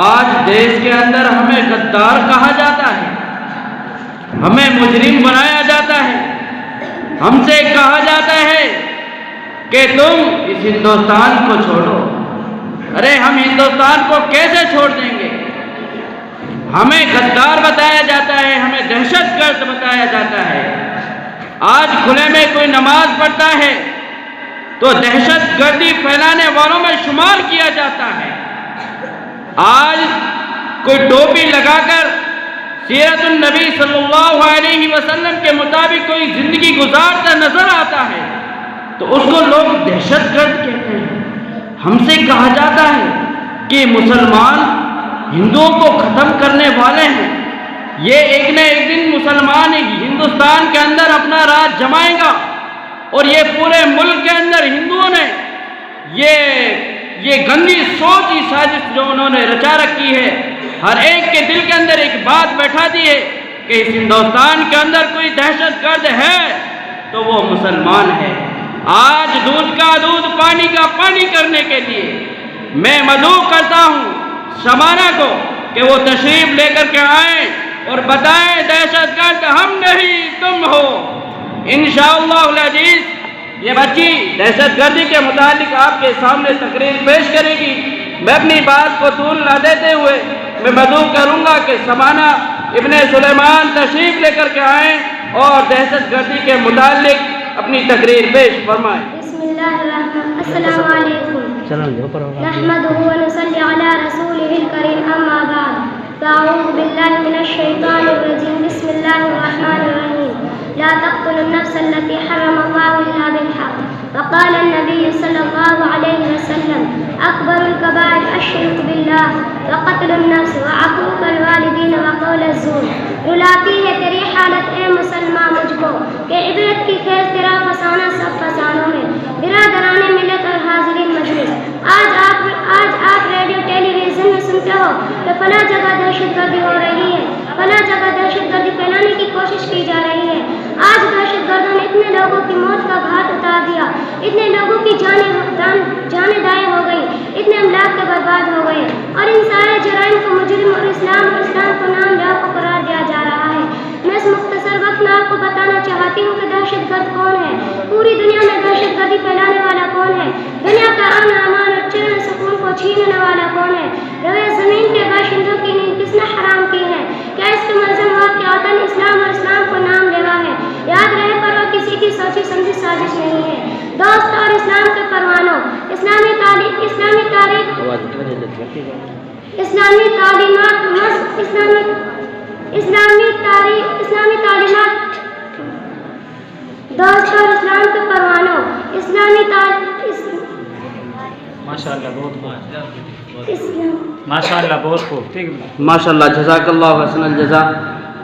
آج دیش کے اندر ہمیں غدار کہا جاتا ہے، ہمیں مجرم بنایا جاتا ہے، ہم سے کہا جاتا ہے کہ تم اس ہندوستان کو چھوڑو۔ ارے ہم ہندوستان کو کیسے چھوڑ دیں گے؟ ہمیں غدار بتایا جاتا ہے، ہمیں دہشت گرد بتایا جاتا ہے۔ آج کھلے میں کوئی نماز پڑھتا ہے تو دہشت گردی پھیلانے والوں میں شمار کیا جاتا ہے۔ آج کوئی ٹوپی لگا کر سیرت النبی صلی اللہ علیہ وسلم کے مطابق کوئی زندگی گزارتا نظر آتا ہے تو اس کو لوگ دہشت گرد کہتے ہیں۔ ہم سے کہا جاتا ہے کہ مسلمان ہندوؤں کو ختم کرنے والے ہیں، یہ ایک نہ ایک دن مسلمان ہندوستان کے اندر اپنا راج جمائے گا، اور یہ پورے ملک کے اندر ہندوؤں نے یہ گندی سوچ کی سازش جو انہوں نے رچا رکھی ہے، ہر ایک کے دل کے اندر ایک بات بیٹھا دی ہے کہ اس ہندوستان کے اندر کوئی دہشت گرد ہے تو وہ مسلمان ہے۔ آج دودھ کا دودھ پانی کا پانی کرنے کے لیے میں مدعو کرتا ہوں شبانہ کو کہ وہ تشریف لے کر کے آئیں اور بتائیں دہشت گرد ہم نہیں تم ہو۔ انشاءاللہ العزیز یہ بچی دہشت گردی کے متعلق آپ کے سامنے تقریر پیش کرے گی۔ میں اپنی بات کو طول نہ دیتے ہوئے میں مدعو کروں گا کہ شبانہ ابن سلیمان تشریف لے کر کے آئیں اور دہشت گردی کے متعلق اپنی تقریر پیش فرمائیں۔ بسم اللہ الرحمن السلام علیکم نحمدہ ونصلی علی رسولہ الکریم اما بعد اعوذ باللہ من الشیطان الرجیم بسم اللہ الرحمن الرحیم لا تقتلوا النفس التي حرم الله الا بالحق وقال النبي صلی اللہ علیہ وسلم اکبر الکبائر الشرک باللہ وقتل النفس وعقوق الوالدین وقول الزور۔ رلاتی ہے تیری حالت اے مسلمان مجھ کو کہ عبرت کی خیز تیرا فسانہ سب فسانوں میں۔ برادران ملت اور حاضرین مجلس، آج آپ ریڈیو ٹیلی ویژن میں سنتے ہو کہ فلاں جگہ دہشت گردی ہو رہی ہے، فلاں جگہ دہشت گردی پھیلانے کی کوشش کی جا رہی ہے۔ آج دہشت گردوں نے اتنے لوگوں کی موت کا گھاٹ اتار دیا، اتنے لوگوں کی جانیں دائیں ہو گئی، اتنے املاک کے برباد ہو گئے، اور ان سارے جرائم کو مجرم اور اسلام کو نام لیا کو قرار دیا جا رہا ہے۔ میں اس مختصر وقت میں آپ کو بتانا چاہتی ہوں کہ دہشت گرد کون ہے، پوری دنیا میں دہشت گردی پھیلانے والا کون ہے، دنیا کا امن امان اور چین سکون کو چھیننے والا کون ہے، روئے زمین کے باشندوں کی نیند کس نے حرام کی ہے، کیا اس کے ملزم ہوا کہ وطن اسلام اور اسلام کو نام لیوا ہے۔ یاد رہے پر وہ کسی کی سوچی سمجھی سازش نہیں ہے۔ دوست اور اسلام کے پروانوں، اسلامی تعلیمات دوست اور اسلام کے پروانوں، ماشاءاللہ بہت خوب، ٹھیک ہے ماشاءاللہ جزاک اللہ حسن الجزا۔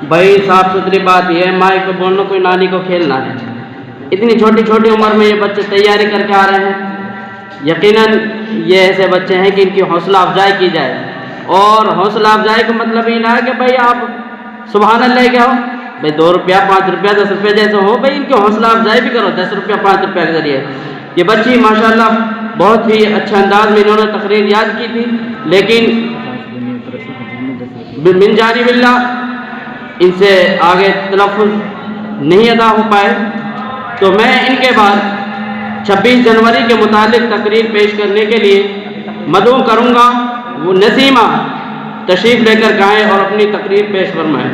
بھائی صاف ستھری بات یہ ہے، مائک پہ بولنا کوئی نانی کو کھیلنا ہے۔ اتنی چھوٹی چھوٹی عمر میں یہ بچے تیاری کر کے آ رہے ہیں، یقیناً یہ ایسے بچے ہیں کہ ان کی حوصلہ افزائی کی جائے، اور حوصلہ افزائی کا مطلب یہ نہ ہے کہ بھائی آپ سبحان اللہ کیا ہو بھائی 2 روپیہ 5 روپیہ 10 روپیہ جیسے ہو، بھائی ان کی حوصلہ افزائی بھی کرو 10 روپیہ 5 روپیہ کے ذریعے۔ یہ بچی ماشاءاللہ بہت ہی اچھا انداز میں انہوں نے تقریر یاد کی تھی، لیکن من جانب اللہ ان سے آگے تلفظ نہیں ادا ہو پائے، تو میں ان کے بعد 26 جنوری کے متعلق تقریر پیش کرنے کے لیے مدعو کروں گا وہ نسیمہ تشریف لے کر گائیں اور اپنی تقریر پیش فرمائیں۔